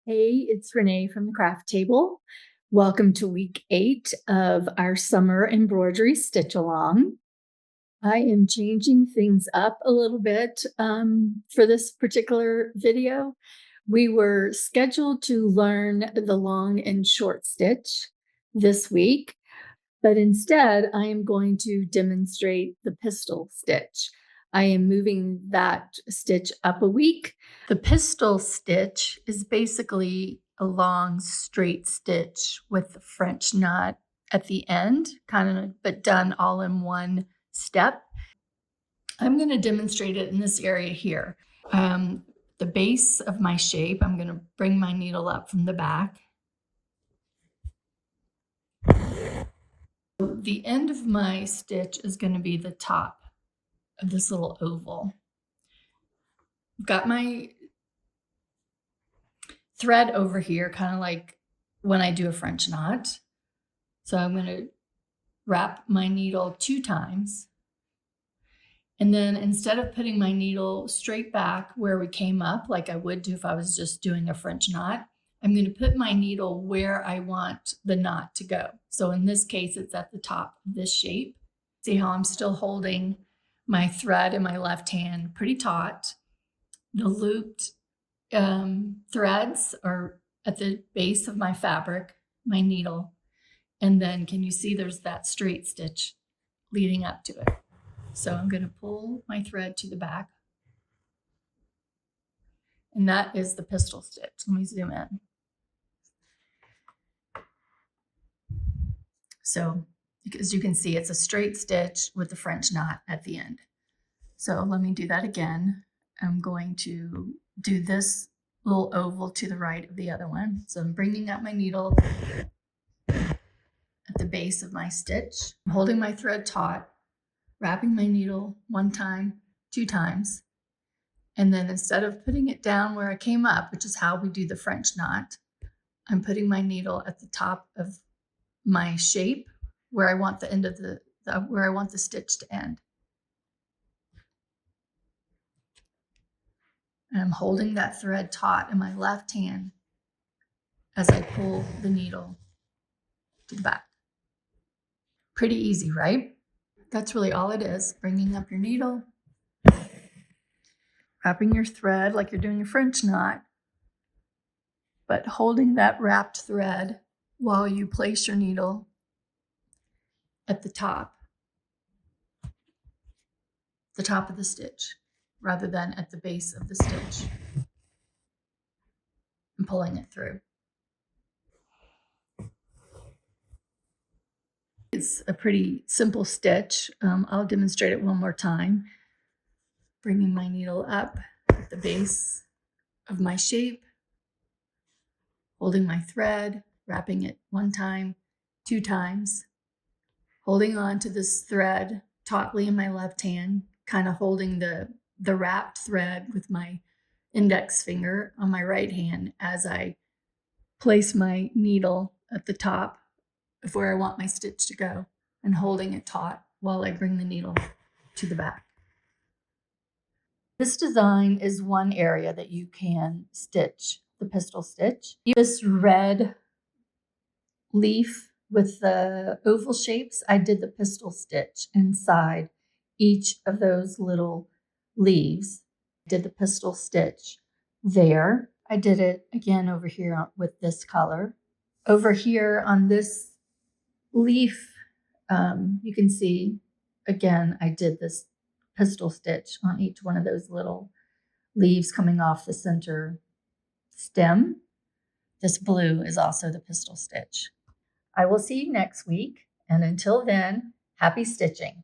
Hey, it's Renee from the Craft Table. Welcome to week 8 of our Summer Embroidery Stitch Along. I am changing things up a little bit for this particular video. We were scheduled to learn the long and short stitch this week, but instead I am going to demonstrate the pistil stitch. I am moving that stitch up a week. The pistil stitch is basically a long straight stitch with a French knot at the end, kind of, but done all in one step. I'm going to demonstrate it in this area here. The base of my shape, I'm going to bring my needle up from the back. The end of my stitch is going to be the top of this little oval. I've got my thread over here, kind of like when I do a French knot. So I'm going to wrap my needle 2 times. And then instead of putting my needle straight back where we came up, like I would do if I was just doing a French knot, I'm going to put my needle where I want the knot to go. So in this case, it's at the top of this shape. See how I'm still holding my thread in my left hand pretty taut. The looped threads are at the base of my fabric, my needle. And then can you see there's that straight stitch leading up to it? So I'm going to pull my thread to the back. And that is the pistil stitch. Let me zoom in. So as you can see, it's a straight stitch with the French knot at the end. So let me do that again. I'm going to do this little oval to the right of the other one. So I'm bringing up my needle at the base of my stitch. I'm holding my thread taut, wrapping my needle 1 time, 2 times. And then instead of putting it down where I came up, which is how we do the French knot, I'm putting my needle at the top of my shape where I want the end of where I want the stitch to end. And I'm holding that thread taut in my left hand as I pull the needle to the back. Pretty easy, right? That's really all it is. Bringing up your needle, wrapping your thread like you're doing a French knot, but holding that wrapped thread while you place your needle at the top of the stitch, rather than at the base of the stitch, and pulling it through. It's a pretty simple stitch. I'll demonstrate it one more time. Bringing my needle up at the base of my shape, holding my thread, wrapping it 1 time, 2 times, holding on to this thread tautly in my left hand, kind of holding the wrapped thread with my index finger on my right hand as I place my needle at the top of where I want my stitch to go, and holding it taut while I bring the needle to the back. This design is one area that you can stitch the pistil stitch. This red leaf with the oval shapes, I did the pistil stitch inside each of those little leaves. I did the pistil stitch there. I did it again over here with this color. Over here on this leaf, you can see, again, I did this pistil stitch on each one of those little leaves coming off the center stem. This blue is also the pistil stitch. I will see you next week, and until then, happy stitching.